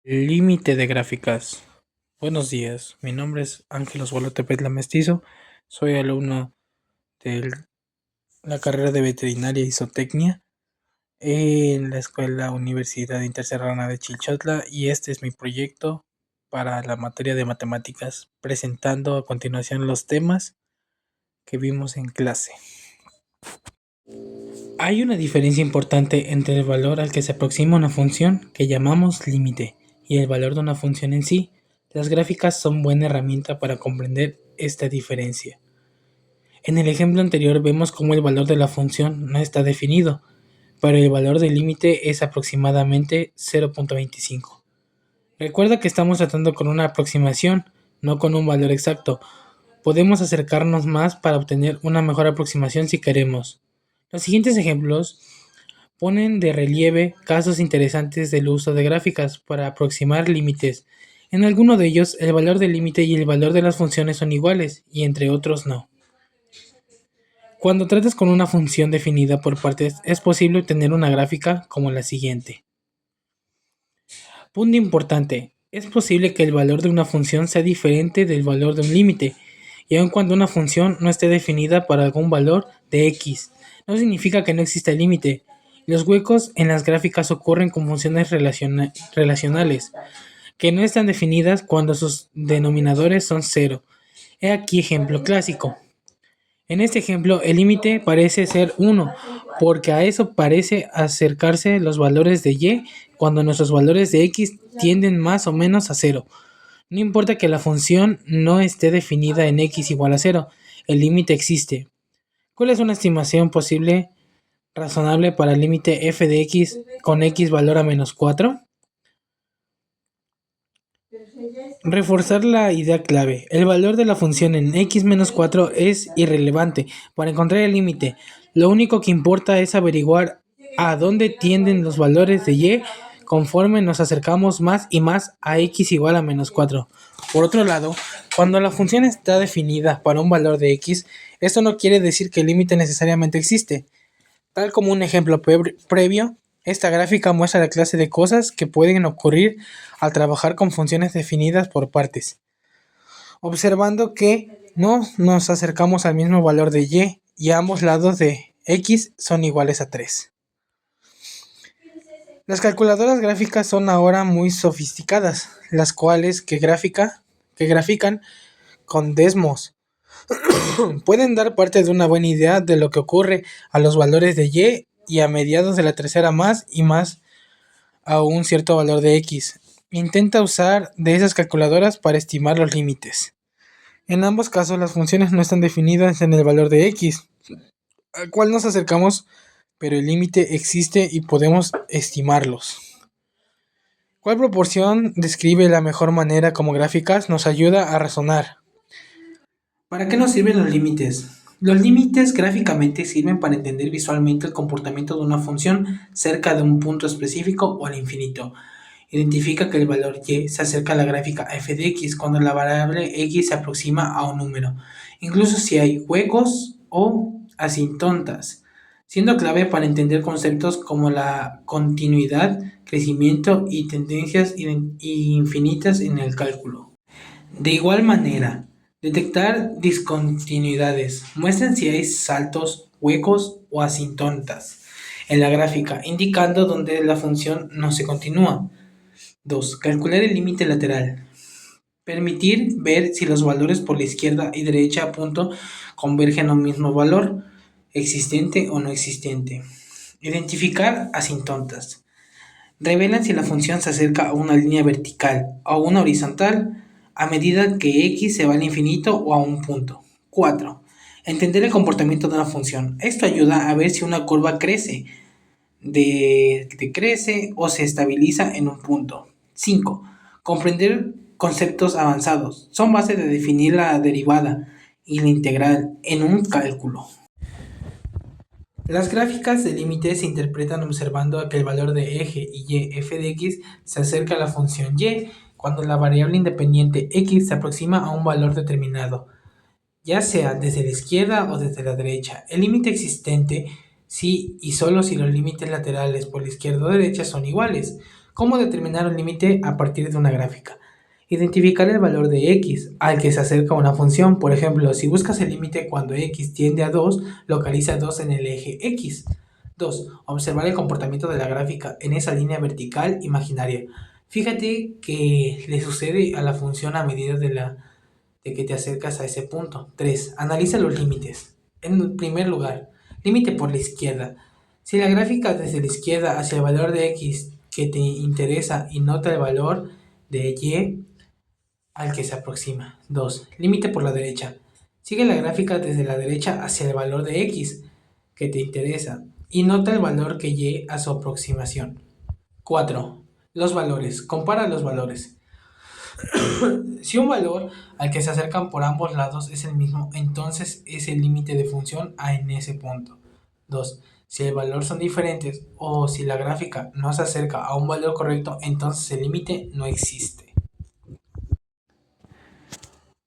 Límite de gráficas. Buenos días, mi nombre es Ángel Osvaldo Tepetla Mestizo, soy alumno de la carrera de Veterinaria y Zootecnia en la Escuela Universidad Interserrana de Chilchotla y este es mi proyecto para la materia de matemáticas, presentando a continuación los temas que vimos en clase. Hay una diferencia importante entre el valor al que se aproxima una función que llamamos límite y el valor de una función en sí. Las gráficas son buena herramienta para comprender esta diferencia. En el ejemplo anterior vemos cómo el valor de la función no está definido, pero el valor del límite es aproximadamente 0.25. Recuerda que estamos tratando con una aproximación, no con un valor exacto. Podemos acercarnos más para obtener una mejor aproximación si queremos. Los siguientes ejemplos ponen de relieve casos interesantes del uso de gráficas para aproximar límites. En alguno de ellos, el valor del límite y el valor de las funciones son iguales, y entre otros no. Cuando tratas con una función definida por partes, es posible obtener una gráfica como la siguiente. Punto importante. Es posible que el valor de una función sea diferente del valor de un límite, y aun cuando una función no esté definida para algún valor de x, no significa que no exista el límite. Los huecos en las gráficas ocurren con funciones relacionales, que no están definidas cuando sus denominadores son cero. He aquí ejemplo clásico. En este ejemplo, el límite parece ser 1, porque a eso parece acercarse los valores de y cuando nuestros valores de x tienden más o menos a 0. No importa que la función no esté definida en x igual a 0, el límite existe. ¿Cuál es una estimación posible razonable para el límite f de x con x valor a menos 4? Reforzar la idea clave. El valor de la función en x menos 4 es irrelevante para encontrar el límite. Lo único que importa es averiguar a dónde tienden los valores de y conforme nos acercamos más y más a x igual a menos 4. Por otro lado, cuando la función está definida para un valor de x, esto no quiere decir que el límite necesariamente existe. Tal como un ejemplo previo, esta gráfica muestra la clase de cosas que pueden ocurrir al trabajar con funciones definidas por partes, observando que no nos acercamos al mismo valor de y ambos lados de x son iguales a 3. Las calculadoras gráficas son ahora muy sofisticadas, las cuales que grafican con desmos pueden dar parte de una buena idea de lo que ocurre a los valores de y a mediados de la tercera más y más a un cierto valor de x. Intenta usar de esas calculadoras para estimar los límites. En ambos casos las funciones no están definidas en el valor de x, al cual nos acercamos, pero el límite existe y podemos estimarlos. ¿Cuál proporción describe la mejor manera como gráficas? Nos ayuda a razonar. ¿Para qué nos sirven los límites? Los límites gráficamente sirven para entender visualmente el comportamiento de una función cerca de un punto específico o al infinito. Identifica que el valor y se acerca a la gráfica f de x cuando la variable x se aproxima a un número, incluso si hay huecos o asintotas, siendo clave para entender conceptos como la continuidad, crecimiento y tendencias infinitas en el cálculo. De igual manera, detectar discontinuidades. Muestran si hay saltos, huecos o asintotas en la gráfica, indicando dónde la función no se continúa. 2. Calcular el límite lateral. Permitir ver si los valores por la izquierda y derecha a punto convergen a un mismo valor, existente o no existente. Identificar asintotas. Revelan si la función se acerca a una línea vertical o a una horizontal a medida que x se va al infinito o a un punto. 4. Entender el comportamiento de una función. Esto ayuda a ver si una curva crece, decrece o se estabiliza en un punto. 5. Comprender conceptos avanzados. Son bases de definir la derivada y la integral en un cálculo. Las gráficas de límites se interpretan observando a que el valor de eje y f de x se acerca a la función y cuando la variable independiente x se aproxima a un valor determinado, ya sea desde la izquierda o desde la derecha. El límite existente si y solo si los límites laterales por la izquierda o derecha son iguales. ¿Cómo determinar un límite a partir de una gráfica? Identificar el valor de x al que se acerca una función. Por ejemplo, si buscas el límite cuando x tiende a 2, localiza 2 en el eje x. 2. Observar el comportamiento de la gráfica en esa línea vertical imaginaria. Fíjate que le sucede a la función a medida de que te acercas a ese punto. 3. Analiza los límites. En primer lugar, límite por la izquierda. Si la gráfica desde la izquierda hacia el valor de x que te interesa y nota el valor de y al que se aproxima. 2. Límite por la derecha. Sigue la gráfica desde la derecha hacia el valor de x que te interesa y nota el valor que y a su aproximación. 4. Los valores. Compara los valores. Si un valor al que se acercan por ambos lados es el mismo, entonces es el límite de función a en ese punto. 2. Si el valor son diferentes o si la gráfica no se acerca a un valor correcto, entonces el límite no existe.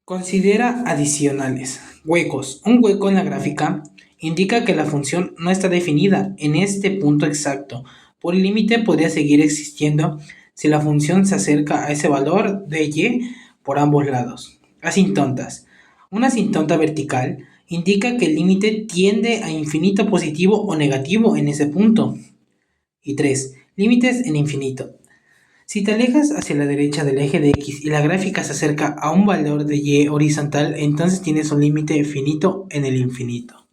Considera adicionales. Huecos. Un hueco en la gráfica indica que la función no está definida en este punto exacto. Por el límite podría seguir existiendo si la función se acerca a ese valor de y por ambos lados. Asintontas. Una asintonta vertical indica que el límite tiende a infinito positivo o negativo en ese punto. Y 3. Límites en infinito. Si te alejas hacia la derecha del eje de x y la gráfica se acerca a un valor de y horizontal, entonces tienes un límite finito en el infinito.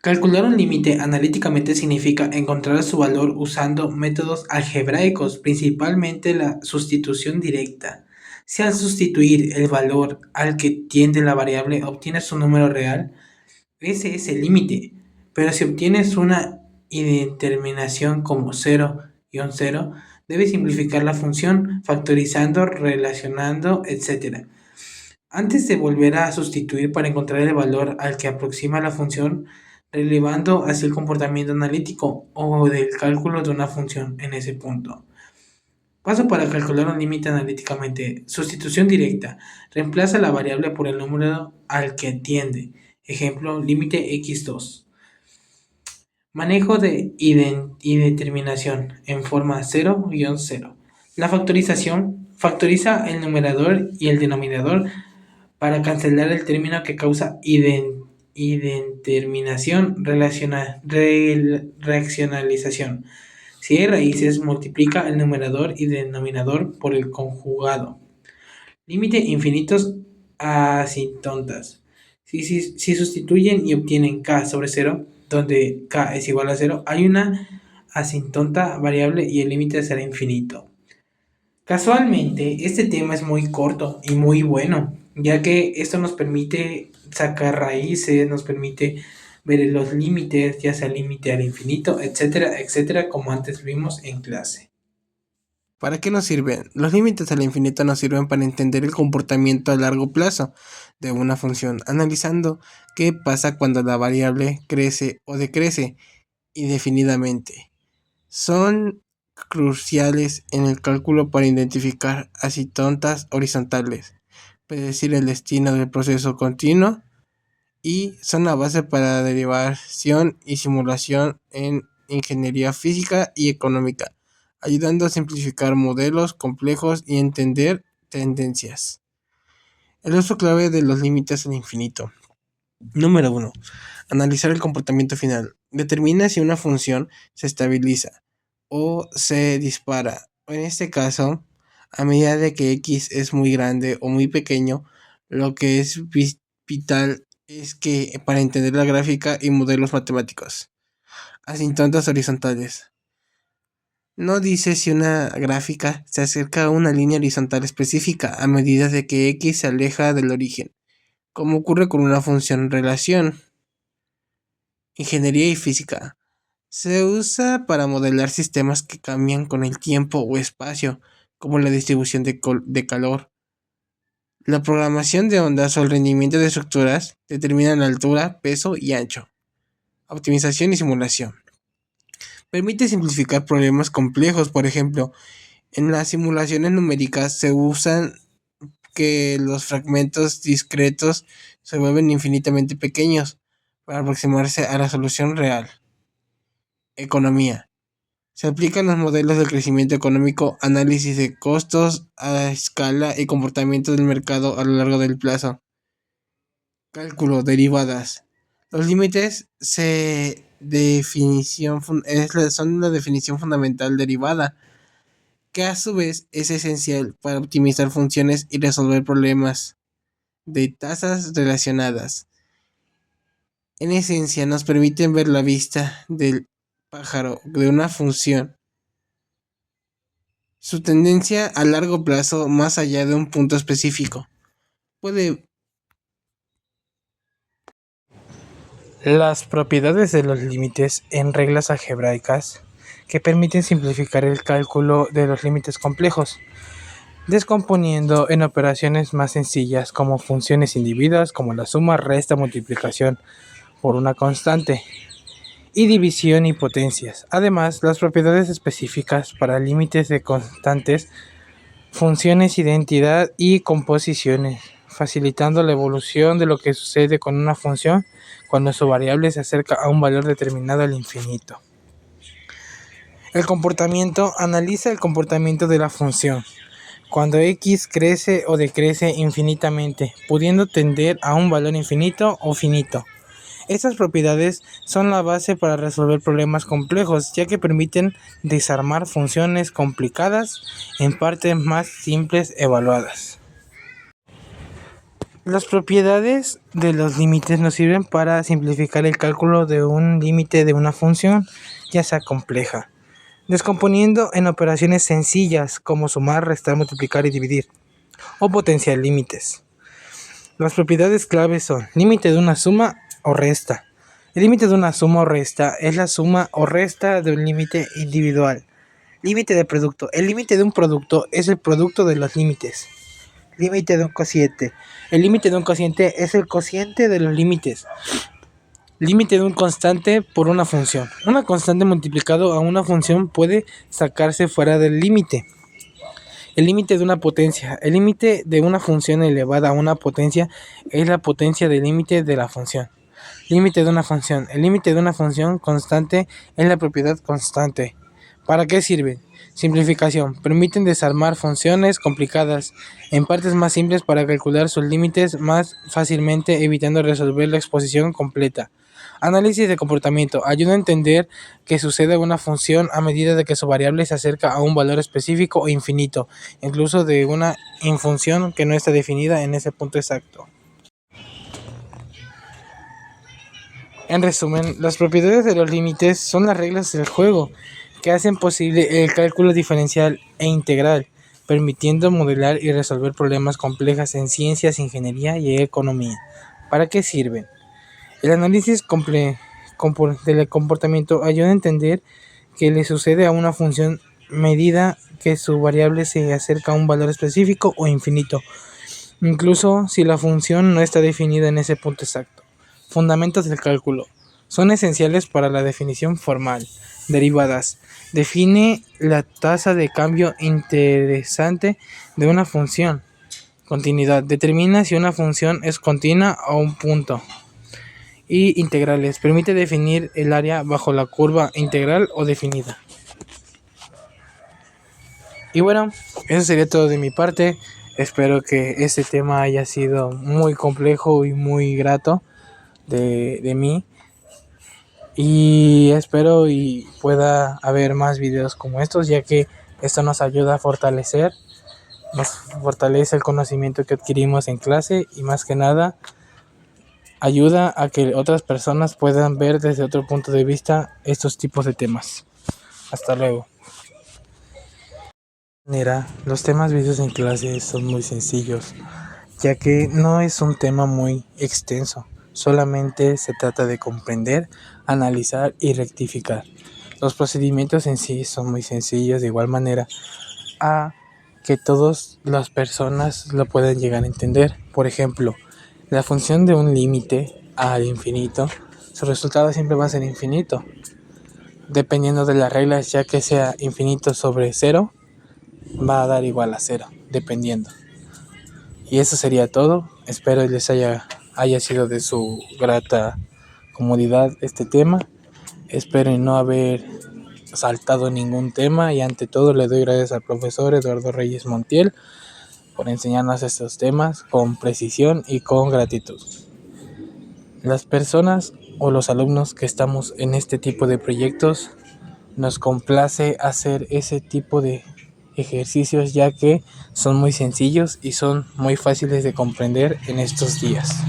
Calcular un límite analíticamente significa encontrar su valor usando métodos algebraicos, principalmente la sustitución directa. Si al sustituir el valor al que tiende la variable obtienes un número real, ese es el límite. Pero si obtienes una indeterminación como 0 y un 0, debes simplificar la función, factorizando, relacionando, etc. Antes de volver a sustituir para encontrar el valor al que aproxima la función, relevando así el comportamiento analítico o del cálculo de una función en ese punto. Paso para calcular un límite analíticamente. Sustitución directa. Reemplaza la variable por el número al que tiende. Ejemplo, límite x2. Manejo de indeterminación en forma 0-0. La factorización factoriza el numerador y el denominador para cancelar el término que causa indeterminación, reaccionalización. Si hay raíces, multiplica el numerador y denominador por el conjugado. Límite infinitos asintontas. Si sustituyen y obtienen k sobre 0, donde k es igual a 0, hay una asintonta variable y el límite será infinito. Casualmente, este tema es muy corto y muy bueno, ya que esto nos permite sacar raíces, nos permite ver los límites, ya sea límite al infinito, etcétera, etcétera, como antes vimos en clase. ¿Para qué nos sirven? Los límites al infinito nos sirven para entender el comportamiento a largo plazo de una función, analizando qué pasa cuando la variable crece o decrece indefinidamente. Son cruciales en el cálculo para identificar asintotas horizontales, predecir el destino del proceso continuo y son la base para la derivación y simulación en ingeniería física y económica, ayudando a simplificar modelos complejos y entender tendencias. El uso clave de los límites al infinito. Número 1. Analizar el comportamiento final. Determina si una función se estabiliza o se dispara. En este caso, a medida de que x es muy grande o muy pequeño, lo que es vital es que para entender la gráfica y modelos matemáticos. Asintotas horizontales. No dice si una gráfica se acerca a una línea horizontal específica a medida de que x se aleja del origen, como ocurre con una función relación. Ingeniería y física. Se usa para modelar sistemas que cambian con el tiempo o espacio, como la distribución de calor. La programación de ondas o el rendimiento de estructuras determinan la altura, peso y ancho. Optimización y simulación. Permite simplificar problemas complejos, por ejemplo, en las simulaciones numéricas se usan que los fragmentos discretos se vuelven infinitamente pequeños para aproximarse a la solución real. Economía. Se aplican los modelos de crecimiento económico, análisis de costos a escala y comportamiento del mercado a lo largo del plazo. Cálculo, derivadas. Los límites son la definición fundamental derivada, que a su vez es esencial para optimizar funciones y resolver problemas de tasas relacionadas. En esencia, nos permiten ver la vista del pájaro de una función, su tendencia a largo plazo más allá de un punto específico. Las propiedades de los límites en reglas algebraicas que permiten simplificar el cálculo de los límites complejos, descomponiendo en operaciones más sencillas como funciones individuas como la suma, resta, multiplicación por una constante y división y potencias. Además, las propiedades específicas para límites de constantes, funciones, identidad y composiciones, facilitando la evolución de lo que sucede con una función cuando su variable se acerca a un valor determinado al infinito. El comportamiento analiza el comportamiento de la función cuando x crece o decrece infinitamente, pudiendo tender a un valor infinito o finito. Estas propiedades son la base para resolver problemas complejos, ya que permiten desarmar funciones complicadas en partes más simples evaluadas. Las propiedades de los límites nos sirven para simplificar el cálculo de un límite de una función, ya sea compleja, descomponiendo en operaciones sencillas como sumar, restar, multiplicar y dividir, o potenciar límites. Las propiedades claves son límite de una suma o resta. El límite de una suma o resta es la suma o resta de un límite individual. Límite de producto. El límite de un producto es el producto de los límites. Límite de un cociente. El límite de un cociente es el cociente de los límites. Límite de un constante por una función. Una constante multiplicado a una función puede sacarse fuera del límite. El límite de una potencia. El límite de una función elevada a una potencia es la potencia del límite de la función. Límite de una función. El límite de una función constante es la propiedad constante. ¿Para qué sirven? Simplificación. Permiten desarmar funciones complicadas en partes más simples para calcular sus límites más fácilmente, evitando resolver la exposición completa. Análisis de comportamiento. Ayuda a entender qué sucede a una función a medida de que su variable se acerca a un valor específico o infinito, incluso de una infunción que no está definida en ese punto exacto. En resumen, las propiedades de los límites son las reglas del juego que hacen posible el cálculo diferencial e integral, permitiendo modelar y resolver problemas complejos en ciencias, ingeniería y economía. ¿Para qué sirven? El análisis del comportamiento ayuda a entender qué le sucede a una función medida que su variable se acerca a un valor específico o infinito, incluso si la función no está definida en ese punto exacto. Fundamentos del cálculo. Son esenciales para la definición formal. Derivadas. Define la tasa de cambio interesante de una función. Continuidad. Determina si una función es continua o un punto. Y integrales. Permite definir el área bajo la curva integral o definida. Y bueno, eso sería todo de mi parte. Espero que este tema haya sido muy complejo y muy grato de mí. Y espero y pueda haber más videos como estos, ya que esto nos ayuda a fortalecer, nos fortalece el conocimiento que adquirimos en clase y más que nada ayuda a que otras personas puedan ver desde otro punto de vista estos tipos de temas. Hasta luego. Mira, los temas vistos en clase son muy sencillos, ya que no es un tema muy extenso, solamente se trata de comprender, analizar y rectificar. Los procedimientos en sí son muy sencillos, de igual manera a que todas las personas lo puedan llegar a entender. Por ejemplo, la función de un límite al infinito, su resultado siempre va a ser infinito, dependiendo de las reglas, ya que sea infinito sobre 0, va a dar igual a 0, dependiendo. Y eso sería todo. Espero les haya sido de su grata comodidad este tema. Espero no haber saltado ningún tema, y ante todo le doy gracias al profesor Eduardo Reyes Montiel por enseñarnos estos temas con precisión y con gratitud. Las personas o los alumnos que estamos en este tipo de proyectos nos complace hacer ese tipo de ejercicios, ya que son muy sencillos y son muy fáciles de comprender en estos días.